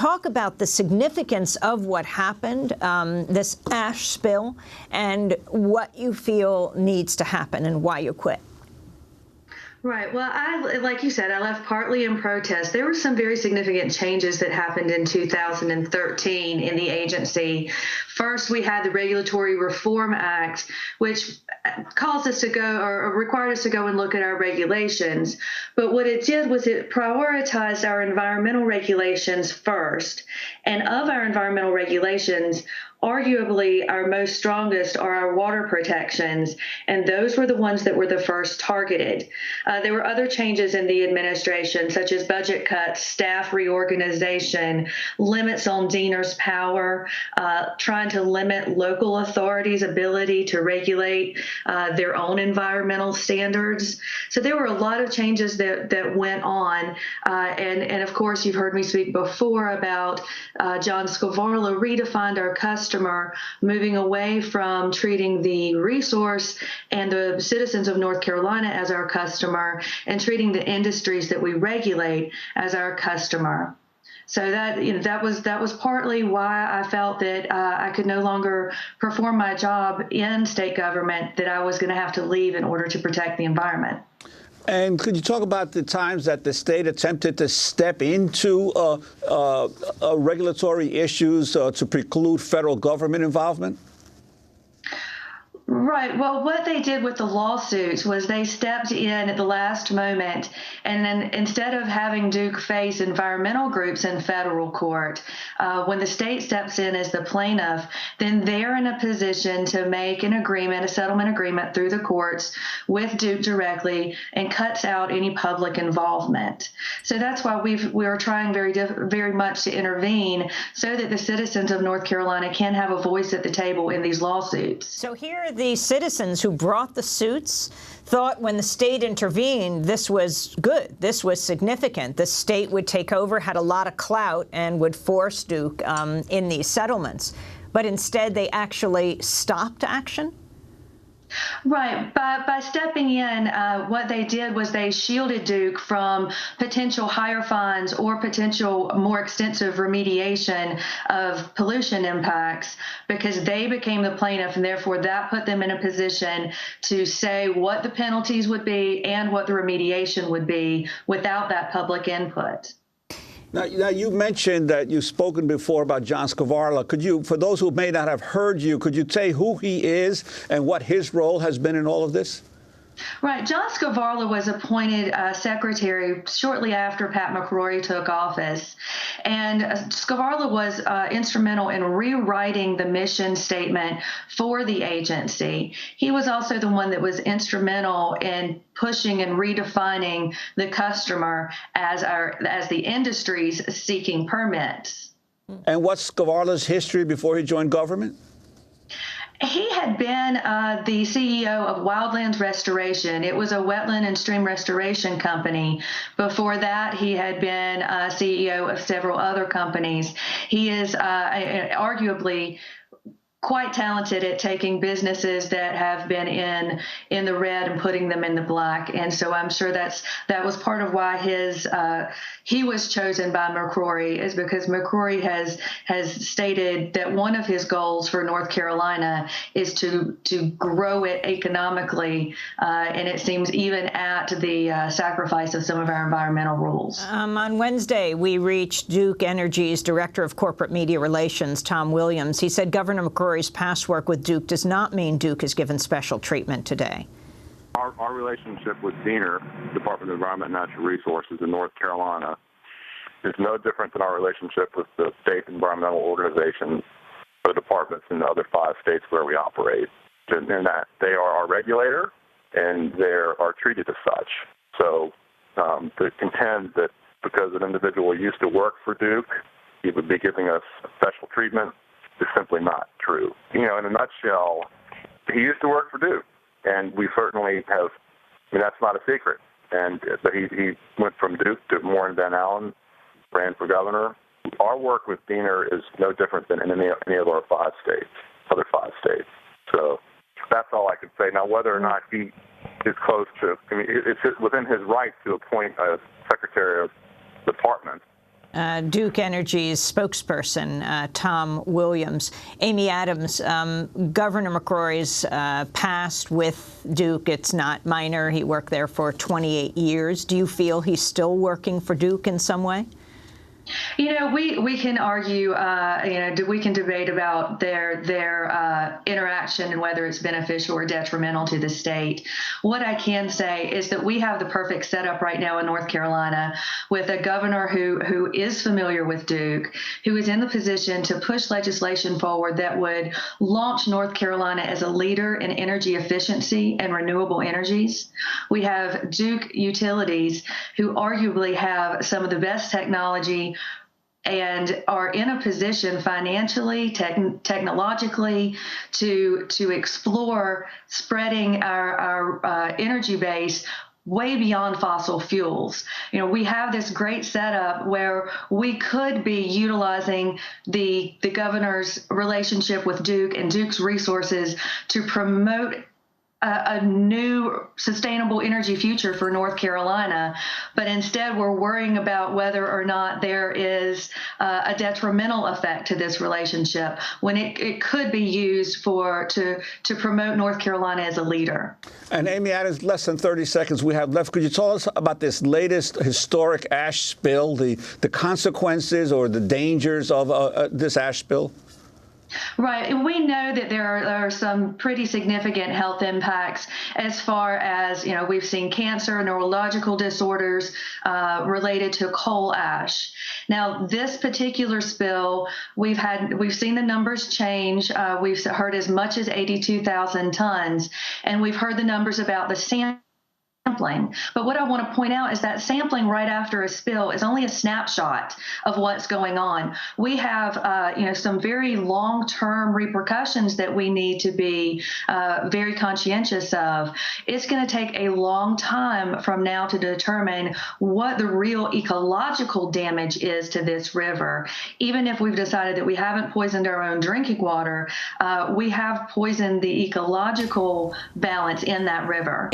talk about the significance of what happened, this ash spill, and what you feel needs to happen and why you quit? Right. Well, like you said, I left partly in protest. There were some very significant changes that happened in 2013 in the agency. First, we had the Regulatory Reform Act, which caused us to go or required us to go and look at our regulations. But what it did was it prioritized our environmental regulations first. And of our environmental regulations, arguably our most strongest are our water protections, and those were the ones that were the first targeted. There were other changes in the administration, such as budget cuts, staff reorganization, limits on DENR's power, trying to limit local authorities' ability to regulate their own environmental standards. So there were a lot of changes that went on. And of course, you've heard me speak before about John Scavarla redefined our customer, moving away from treating the resource and the citizens of North Carolina as our customer and treating the industries that we regulate as our customer. So that was partly why I felt that I could no longer perform my job in state government, that I was going to have to leave in order to protect the environment. And could you talk about the times that the state attempted to step into regulatory issues to preclude federal government involvement? Right. Well, what they did with the lawsuits was they stepped in at the last moment, and then instead of having Duke face environmental groups in federal court, when the state steps in as the plaintiff, then they're in a position to make an agreement, a settlement agreement through the courts with Duke directly, and cuts out any public involvement. So that's why we are trying very much to intervene so that the citizens of North Carolina can have a voice at the table in these lawsuits. So here the citizens who brought the suits thought when the state intervened, this was good, this was significant. The state would take over, had a lot of clout, and would force Duke in these settlements. But instead, they actually stopped action? Right. By stepping in, what they did was they shielded Duke from potential higher fines or potential more extensive remediation of pollution impacts, because they became the plaintiff, and therefore that put them in a position to say what the penalties would be and what the remediation would be without that public input. Now, you mentioned that you've spoken before about John Scavarla. Could you, for those who may not have heard you, could you say who he is and what his role has been in all of this? Right. John Scavarla was appointed secretary shortly after Pat McCrory took office. And Scavarla was instrumental in rewriting the mission statement for the agency. He was also the one that was instrumental in pushing and redefining the customer as the industries seeking permits. And what's Scavarla's history before he joined government? He had been the CEO of Wildlands Restoration. It was a wetland and stream restoration company. Before that, he had been CEO of several other companies. He is arguably quite talented at taking businesses that have been in the red and putting them in the black. And so I'm sure that was part of why he was chosen by McCrory, is because McCrory has stated that one of his goals for North Carolina is to grow it economically, and it seems even at the sacrifice of some of our environmental rules. On Wednesday, we reached Duke Energy's Director of Corporate Media Relations, Tom Williams. He said Governor McCrory's past work with Duke does not mean Duke is given special treatment today. Our relationship with DENR, Department of Environment and Natural Resources in North Carolina, is no different than our relationship with the state environmental organizations, the departments in the other 5 states where we operate. In that they are our regulator and they are treated as such. So to contend that because an individual used to work for Duke, he would be giving us special treatment is simply not true. You know, in a nutshell, he used to work for Duke, and we certainly have. I mean, that's not a secret. And but he went from Duke to Warren Van Allen, ran for governor. Our work with DENR is no different than in any of our 5 states, other 5 states. So that's all I can say. Now, whether or not he is close to, I mean, it's within his right to appoint a secretary of department Duke Energy's spokesperson, Tom Williams. Amy Adams, Governor McCrory's past with Duke, it's not minor. He worked there for 28 years. Do you feel he's still working for Duke in some way? You know, we can argue, we can debate about their interaction and whether it's beneficial or detrimental to the state. What I can say is that we have the perfect setup right now in North Carolina with a governor who is familiar with Duke, who is in the position to push legislation forward that would launch North Carolina as a leader in energy efficiency and renewable energies. We have Duke Utilities, who arguably have some of the best technology and are in a position financially, technologically, to explore spreading our energy base way beyond fossil fuels. You know, we have this great setup where we could be utilizing the governor's relationship with Duke and Duke's resources to promote a new sustainable energy future for North Carolina, but instead we're worrying about whether or not there is a detrimental effect to this relationship when it could be used to promote North Carolina as a leader. And Amy Adams, less than 30 seconds we have left. Could you tell us about this latest historic ash spill, the consequences or the dangers of this ash spill? Right. And we know that there are some pretty significant health impacts as far as, we've seen cancer, neurological disorders related to coal ash. Now, this particular spill, we've seen the numbers change. We've heard as much as 82,000 tons, and we've heard the numbers about the sampling. But what I want to point out is that sampling right after a spill is only a snapshot of what's going on. We have, some very long-term repercussions that we need to be very conscientious of. It's going to take a long time from now to determine what the real ecological damage is to this river. Even if we've decided that we haven't poisoned our own drinking water, we have poisoned the ecological balance in that river.